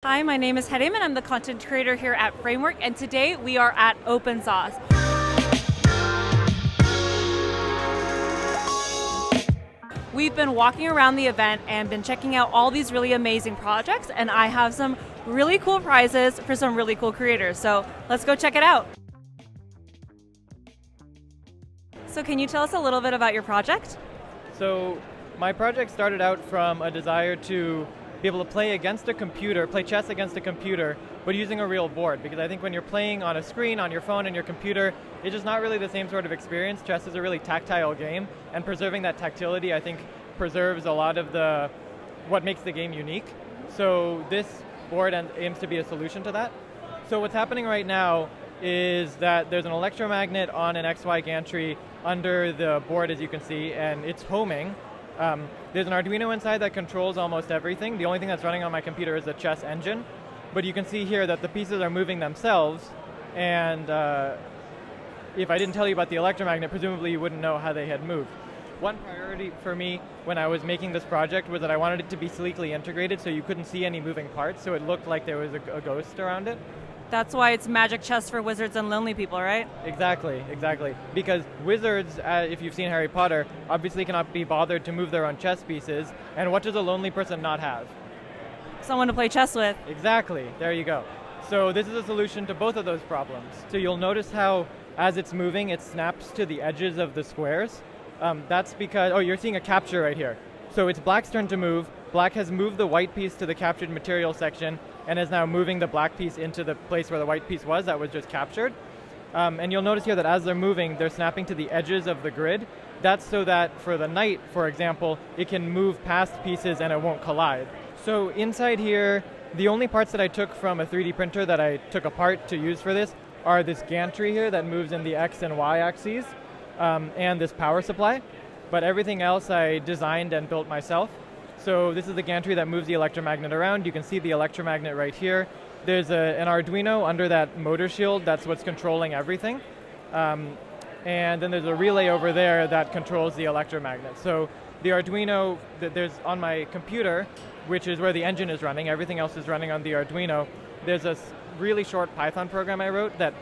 Hi, my name is Hedem and I'm the content creator here at Framework, and today we are at Open Sauce. We've been walking around the event and been checking out all these really amazing projects, and I have some really cool prizes for some really cool creators, so let's go check it out. So can you tell us a little bit about your project? So my project started out from a desire to be able to play chess against a computer, but using a real board. Because I think when you're playing on a screen, on your phone, and your computer, it's just not really the same sort of experience. Chess is a really tactile game, and preserving that tactility, I think, preserves a lot of what makes the game unique. So this board aims to be a solution to that. So what's happening right now is that there's an electromagnet on an XY gantry under the board, as you can see, and it's homing. There's an Arduino inside that controls almost everything. The only thing that's running on my computer is the chess engine. But you can see here that the pieces are moving themselves, and if I didn't tell you about the electromagnet, presumably you wouldn't know how they had moved. One priority for me when I was making this project was that I wanted it to be sleekly integrated so you couldn't see any moving parts, so it looked like there was a ghost around it. That's why it's magic chess for wizards and lonely people, right? Exactly. Because wizards, if you've seen Harry Potter, obviously cannot be bothered to move their own chess pieces, and what does a lonely person not have? Someone to play chess with. Exactly, there you go. So this is a solution to both of those problems. So you'll notice how, as it's moving, it snaps to the edges of the squares. That's because, you're seeing a capture right here. So it's black's turn to move. Black has moved the white piece to the captured material section and is now moving the black piece into the place where the white piece was that was just captured. And you'll notice here that as they're moving, they're snapping to the edges of the grid. That's so that for the knight, for example, it can move past pieces and it won't collide. So inside here, the only parts that I took from a 3D printer that I took apart to use for this are this gantry here that moves in the X and Y axes, and this power supply. But everything else I designed and built myself. So this is the gantry that moves the electromagnet around. You can see the electromagnet right here. There's an Arduino under that motor shield. That's what's controlling everything. And then there's a relay over there that controls the electromagnet. So the Arduino, there's on my computer, which is where the engine is running. Everything else is running on the Arduino. There's a really short Python program I wrote that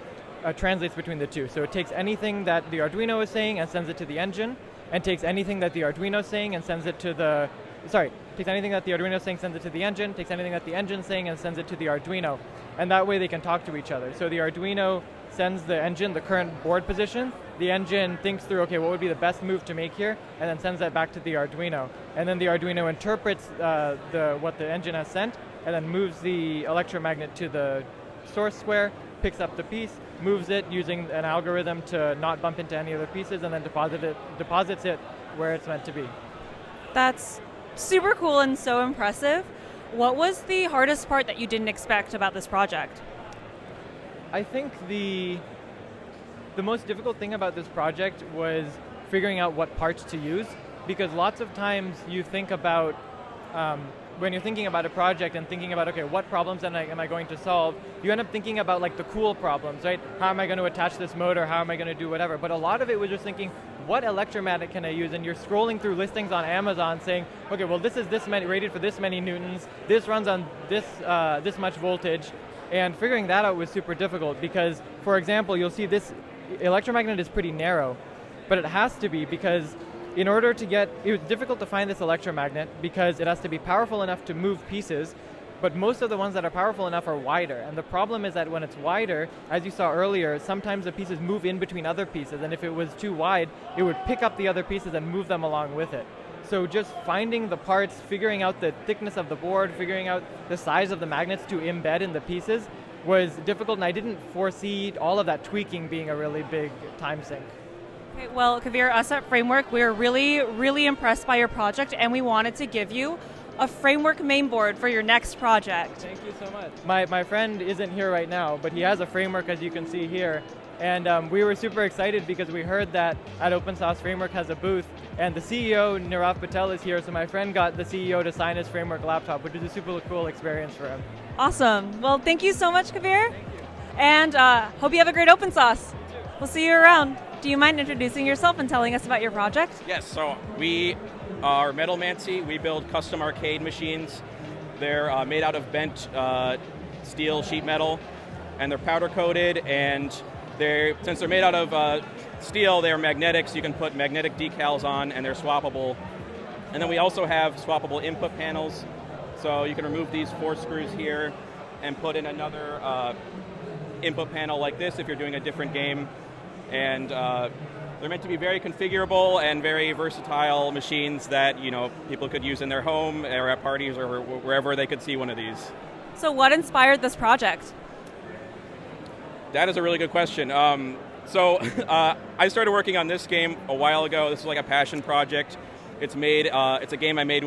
translates between the two. So it takes anything that the Arduino is saying and sends it to the engine, and takes anything that the Arduino is saying and sends it to takes anything that the Arduino is saying, sends it to the engine, takes anything that the engine is saying and sends it to the Arduino. And that way they can talk to each other. So the Arduino sends the engine the current board position. The engine thinks through, okay, what would be the best move to make here, and then sends that back to the Arduino. And then the Arduino interprets what the engine has sent, and then moves the electromagnet to the source square, picks up the piece, moves it using an algorithm to not bump into any other pieces, and then deposits it where it's meant to be. That's super cool and so impressive. What was the hardest part that you didn't expect about this project? I think the most difficult thing about this project was figuring out what parts to use, because lots of times you think about when you're thinking about a project and thinking about, okay, what problems am I going to solve, you end up thinking about like the cool problems, right? How am I going to attach this motor? How am I going to do whatever? But a lot of it was just thinking, what electromagnet can I use? And you're scrolling through listings on Amazon saying, okay, well, this is this many, rated for this many newtons, this runs on this much voltage, and figuring that out was super difficult because, for example, you'll see this electromagnet is pretty narrow, but it has to be because in order to it was difficult to find this electromagnet because it has to be powerful enough to move pieces, but most of the ones that are powerful enough are wider. And the problem is that when it's wider, as you saw earlier, sometimes the pieces move in between other pieces, and if it was too wide, it would pick up the other pieces and move them along with it. So just finding the parts, figuring out the thickness of the board, figuring out the size of the magnets to embed in the pieces was difficult, and I didn't foresee all of that tweaking being a really big time sink. Okay, well, Kaveer, us at Framework, we're really, really impressed by your project, and we wanted to give you a Framework mainboard for your next project. Thank you so much. My friend isn't here right now, but he has a Framework, as you can see here. And we were super excited because we heard that at Open Sauce Framework has a booth, and the CEO, Nirav Patel, is here, so my friend got the CEO to sign his Framework laptop, which was a super cool experience for him. Awesome. Well, thank you so much, Kaveer. Thank you. And hope you have a great Open Sauce. We'll see you around. Do you mind introducing yourself and telling us about your project? Yes, so we are Metalmancy. We build custom arcade machines They're made out of bent steel sheet metal, and they're powder coated, and since they're made out of steel, they're magnetic, so you can put magnetic decals on, and they're swappable. And then we also have swappable input panels, so you can remove these 4 screws here and put in another input panel like this if you're doing a different game. And they're meant to be very configurable and very versatile machines that people could use in their home or at parties or wherever they could see one of these. So what inspired this project? That is a really good question. So I started working on this game a while ago. This is like a passion project. It's a game I made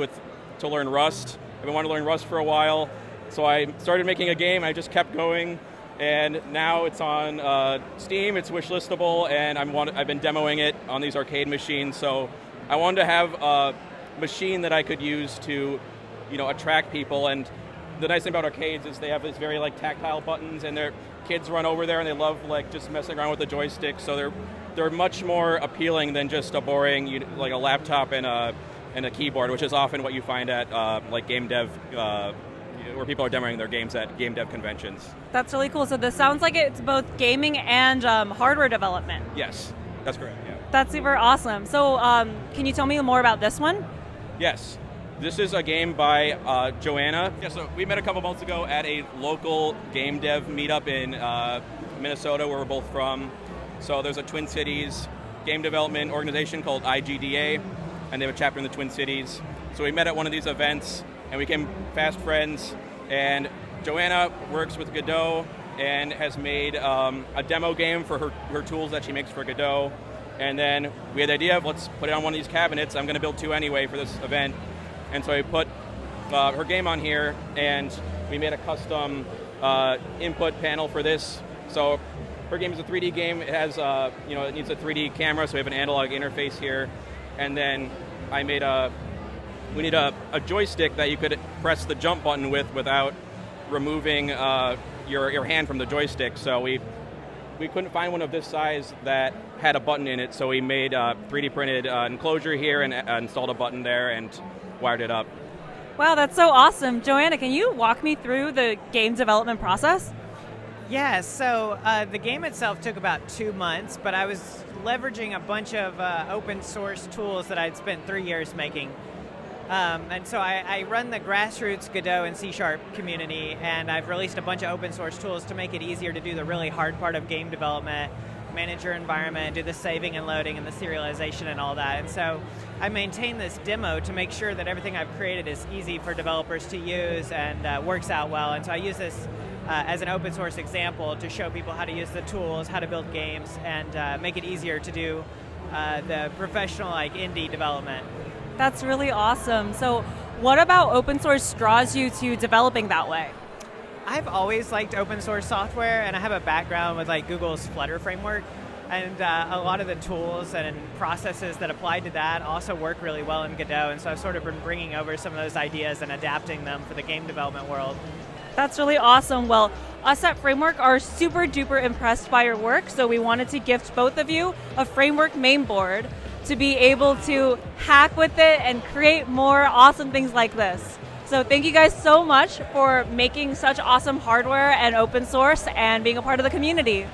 to learn Rust. I've been wanting to learn Rust for a while, so I started making a game. I just kept going, and now it's on Steam. It's wishlistable, and I've been demoing it on these arcade machines. So I wanted to have a machine that I could use to, attract people. And the nice thing about arcades is they have these very tactile buttons, and their kids run over there and they love just messing around with the joystick. So they're much more appealing than just a boring a laptop and a keyboard, which is often what you find at game dev, where people are demoing their games at game dev conventions. That's really cool. So this sounds like it's both gaming and hardware development. Yes, that's correct. Yeah. That's super awesome. So can you tell me more about this one? Yes. This is a game by Joanna. Yeah, so we met a couple months ago at a local game dev meetup in Minnesota, where we're both from. So there's a Twin Cities game development organization called IGDA, and they have a chapter in the Twin Cities. So we met at one of these events, and we became fast friends. And Joanna works with Godot and has made a demo game for her tools that she makes for Godot. And then we had the idea of, let's put it on one of these cabinets. I'm going to build 2 anyway for this event. And so we put her game on here, and we made a custom input panel for this. So her game is a 3D game. It has, it needs a 3D camera, so we have an analog interface here. And then we need a joystick that you could press the jump button without removing your hand from the joystick. So we couldn't find one of this size that had a button in it, so we made a 3D printed enclosure here and installed a button there and wired it up. Wow, that's so awesome. Joanna, can you walk me through the game development process? Yeah, so the game itself took about 2 months, but I was leveraging a bunch of open source tools that I'd spent 3 years making. And so I run the grassroots Godot and C# community, and I've released a bunch of open source tools to make it easier to do the really hard part of game development, manage your environment, do the saving and loading and the serialization and all that. And so I maintain this demo to make sure that everything I've created is easy for developers to use and works out well. And so I use this as an open source example to show people how to use the tools, how to build games, and make it easier to do the professional indie development. That's really awesome. So what about open source draws you to developing that way? I've always liked open source software, and I have a background with Google's Flutter framework, and a lot of the tools and processes that apply to that also work really well in Godot, and so I've sort of been bringing over some of those ideas and adapting them for the game development world. That's really awesome. Well, us at Framework are super duper impressed by your work, so we wanted to gift both of you a Framework mainboard to be able to hack with it and create more awesome things like this. So thank you guys so much for making such awesome hardware and open source and being a part of the community.